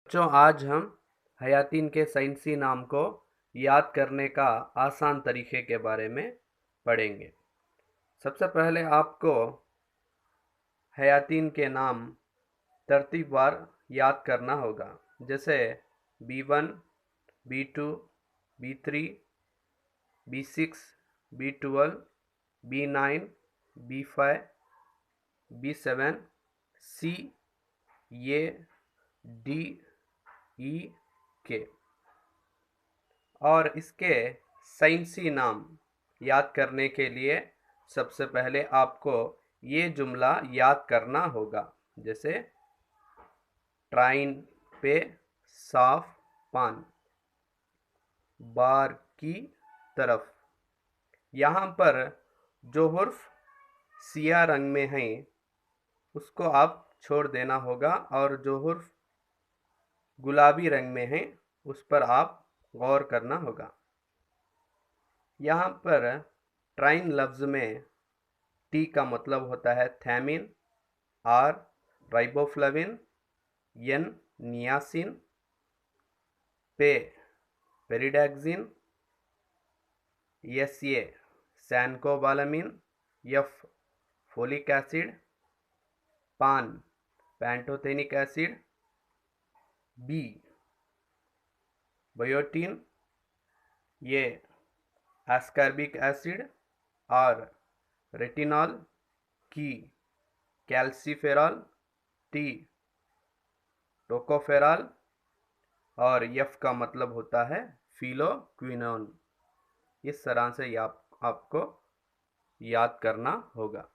बच्चों, आज हम हयातीन के साइंसी नाम को याद करने का आसान तरीके के बारे में पढ़ेंगे। सबसे पहले आपको हयातीन के नाम तरतीबवार याद करना होगा। जैसे B1, B2, B3, B6, B12, B9, B5, B7, C, A, D, E, K। और इसके साइंसी नाम याद करने के लिए सबसे पहले आपको ये जुमला याद करना होगा। जैसे ट्राइन पे साफ पान, बार की तरफ। यहाँ पर जो हुर्फ सिया रंग में है उसको आप छोड़ देना होगा, और जो हुर्फ गुलाबी रंग में है उस पर आप गौर करना होगा। यहाँ पर ट्राइन लफ्ज़ में टी का मतलब होता है thiamine, R riboflavin, N niacin, पे pyridoxine, S A cyanocobalamin, F folic acid, पान पैंटोथेनिक एसिड, बी बायोटीन, ये एस्कॉर्बिक एसिड, और रेटिनॉल, की कैल्सीफेरॉल, टी टोकोफेरॉल, और एफ का मतलब होता है फिलोक्विनोन। इस तरह से आपको याद करना होगा।